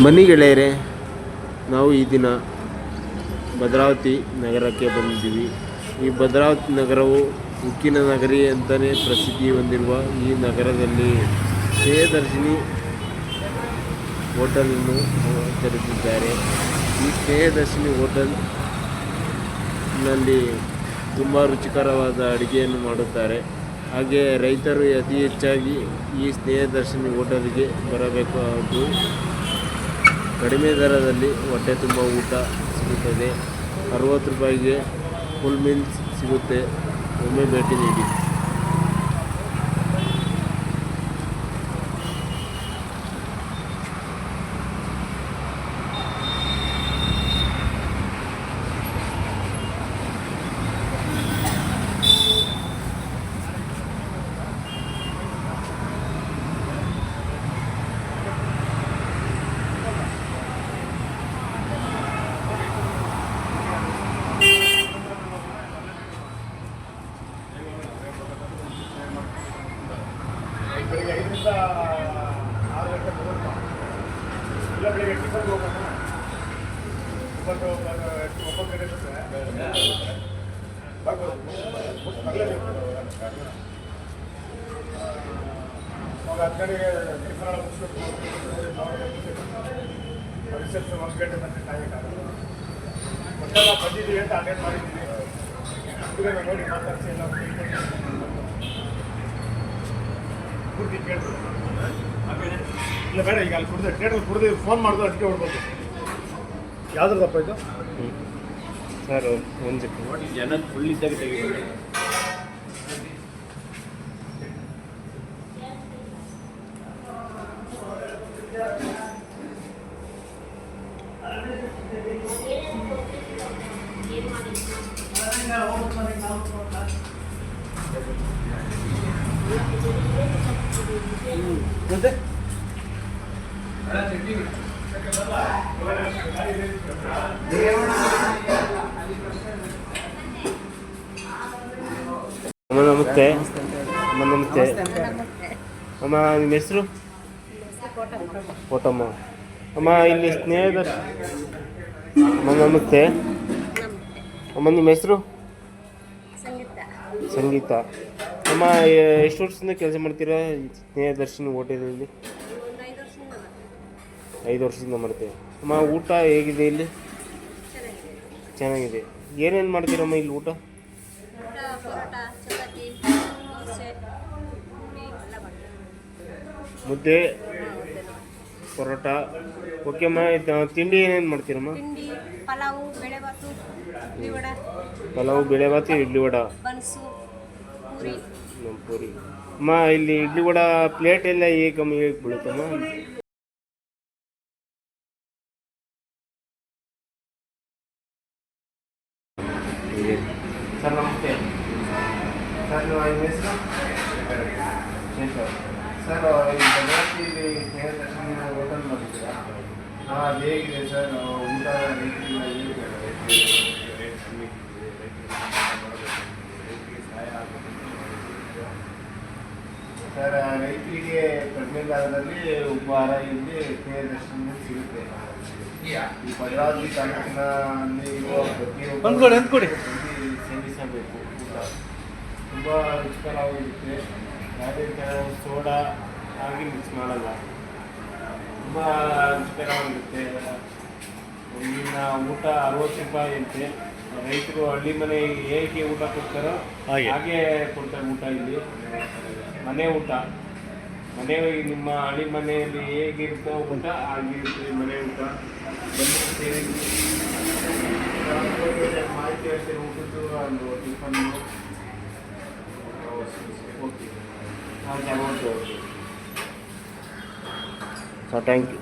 ಬನ್ನಿ ಗೆಳೆಯರೆ, ನಾವು ಈ ದಿನ ಭದ್ರಾವತಿ ನಗರಕ್ಕೆ ಬಂದಿದ್ದೀವಿ. ಈ ಭದ್ರಾವತಿ ನಗರವು ಉಕ್ಕಿನ ನಗರಿ ಅಂತಲೇ ಪ್ರಸಿದ್ಧಿ ಹೊಂದಿರುವ ಈ ನಗರದಲ್ಲಿ ಸ್ನೇಹದರ್ಶಿನಿ ಹೋಟೆಲನ್ನು ತೆರೆದಿದ್ದಾರೆ. ಈ ಸ್ನೇಹದರ್ಶಿನಿ ಹೋಟೆಲ್ನಲ್ಲಿ ತುಂಬ ರುಚಿಕರವಾದ ಅಡುಗೆಯನ್ನು ಮಾಡುತ್ತಾರೆ. ಹಾಗೆ ರೈತರು ಅತಿ ಹೆಚ್ಚಾಗಿ ಈ ಸ್ನೇಹದರ್ಶಿನಿ ಹೋಟೆಲ್ಗೆ ಬರಬೇಕು. ಹಾಗೂ ಕಡಿಮೆ ದರದಲ್ಲಿ ಹೊಟ್ಟೆ ತುಂಬ ಊಟ ಸಿಗುತ್ತದೆ. 60 ರೂಪಾಯಿಗೆ ಫುಲ್ ಮೀಲ್ಸ್ ಸಿಗುತ್ತೆ. ಒಮ್ಮೆ ಭೇಟಿ ನೀಡಿ. ಬೆಳಿಗ್ಗೆ 5ರಿಂದ 6 ಗಂಟೆ ಬರೋದು. ಇಲ್ಲ ಬೆಳಿಗ್ಗೆ ಟಿಫನ್ಗೆ ಹೋಗೋಣ. 9 ಗಂಟೆ ಅವಾಗ 10 ಗಂಟೆಗೆ ಟಿಫನ್ ಎಲ್ಲ ಮುಗಿಸ್ಬೇಕು. ರಿಸೆಪ್ಷನ್ 1 ಗಂಟೆ ತನಕ ಕಾಯೋಕ್ಕಾಗಲ್ಲ. ಮತ್ತೆಲ್ಲ ಬಂದಿದ್ದೀವಿ ಅಂತ ಅಟೆಂಡ್ ಮಾಡಿದ್ದೀವಿ. ಹುಡುಗನ ನೋಡಿ ಮಾತಾಡಿಸಿ ಎಲ್ಲ ಪೂರ್ತಿ ಕೇಳ್ಬೋದು. ಇಲ್ಲ ಬೇಡ, ಈಗ ಅಲ್ಲಿ ಕುಡ್ದು ಥಿಯೇಟ್ರಲ್ಲಿ ಕುಡ್ದು ಫೋನ್ ಮಾಡಿದ್ರು, ಅದಕ್ಕೆ ಹೊಡ್ಬೋದು. ಯಾವ್ದ್ರದಪ್ಪ ಇದು ಸರ್? ಒಂದು ಜನ ಫುಲ್ ಇದ್ದಾಗ ತೆಗಿಬೋದು. ಮತ್ತೆ ಅಮ್ಮ ನಮಸ್ತೆ. ಅಮ್ಮ ನಮಸ್ತೆ. ಅಮ್ಮ ನಿಮ್ಮ ಹೆಸರು? ಕೋಟಮ್ಮ. ಅಮ್ಮ ಇಲ್ಲಿ ಸ್ನೇಹದರ್ಶಿ. ಅಮ್ಮ ನಮಸ್ತೆ. ಅಮ್ಮ ನಿಮ್ಮ ಹೆಸರು? ಸಂಗೀತ. ಅಮ್ಮ ಎಷ್ಟು ವರ್ಷದಿಂದ ಕೆಲಸ ಮಾಡ್ತೀರಾ ಸ್ನೇಹದರ್ಶಿನಿ ಹೋಟೆಲಲ್ಲಿ? 5 ವರ್ಷದಿಂದ ಮಾಡ್ತೇವೆ. ಅಮ್ಮ ಊಟ ಹೇಗಿದೆ ಇಲ್ಲಿ? ಚೆನ್ನಾಗಿದೆ. ಏನೇನು ಮಾಡ್ತೀರಮ್ಮ ಇಲ್ಲಿ ಊಟ? ಮುದ್ದೆ, ಪರೋಟ. ಓಕೆ ಅಮ್ಮ. ತಿಂಡಿ ಏನೇನು ಮಾಡ್ತೀರಮ್ಮ? ಪಲಾವು, ಬೇಳೆಭಾತು, ಇಡ್ಲಿ ವಡ, ಪೂರಿ. ಅಮ್ಮ ಇಲ್ಲಿ ಇಡ್ಲಿ ವಡ ಪ್ಲೇಟ್ ಎಲ್ಲ ಹೇಗೆ ಬೀಳುತ್ತಮ್ಮ? ಸರ್ ನಮಸ್ತೆ. ಸರ್ ನಿಮ್ಮ ಹೆಸರು? ಶೇಖರ್. ಸರ್ ಈ ಭದ್ರಾವತಿಯಲ್ಲಿ ಸ್ನೇಹದರ್ಶಿನಿ ಹೋಟೆಲ್ ಮಾಡಿದ್ದೀರಾ? ಅದು ಹೇಗಿದೆ ಸರ್? ಊಟ ರೈತರಿಂದ ಹೇಗಿದೆ? ಸರ್ ರೈತರಿಗೆ ಕಡಿಮೆ ದರದಲ್ಲಿ ಉಪಹಾರ ಇಲ್ಲಿ ಸ್ನೇಹದರ್ಶಿನಿ ಸಿಗುತ್ತೆ. ಈ ಭದ್ರಾವತಿ ತಾಲೂಕಿನಲ್ಲಿ ಇರುವ ಪ್ರತಿಯೊಬ್ಬರು ಸೇವಿಸಬೇಕು. ಊಟ ತುಂಬ ರುಚಿಕರವಾಗಿರುತ್ತೆ. ಯಾವುದೇ ಥರ ಸೋಡಾ ಆಗಿ ಮಿಕ್ಸ್ ಮಾಡಲ್ಲ. ತುಂಬ ರುಚಿಕರವಾಗಿರುತ್ತೆ. ಇಲ್ಲಿನ ಊಟ 60 ರೂಪಾಯಿ ಅಂತೆ. ರೈತರು ಹಳ್ಳಿ ಮನೆ ಹೇಗೆ ಊಟ ಕೊಡ್ತಾರೋ ಹಾಗೆ ಕೊಡ್ತಾರೆ ಊಟ ಇಲ್ಲಿ. ಮನೆ ಊಟ, ಮನೆ ನಿಮ್ಮ ಹಳ್ಳಿ ಮನೆಯಲ್ಲಿ ಹೇಗಿರುತ್ತೋ ಊಟ ಆಗಿರುತ್ತೆ ಮನೆ ಊಟ. ಬಂದು ಸೇರಿ ಮಾಹಿತಿ ಹೇಳ್ತೀವಿ. ಊಟದ್ದು ಒಂದು ಟಿಫನ್ನು ಓಕೆ. ಹಾಂ, ಥ್ಯಾಂಕ್ ಯು.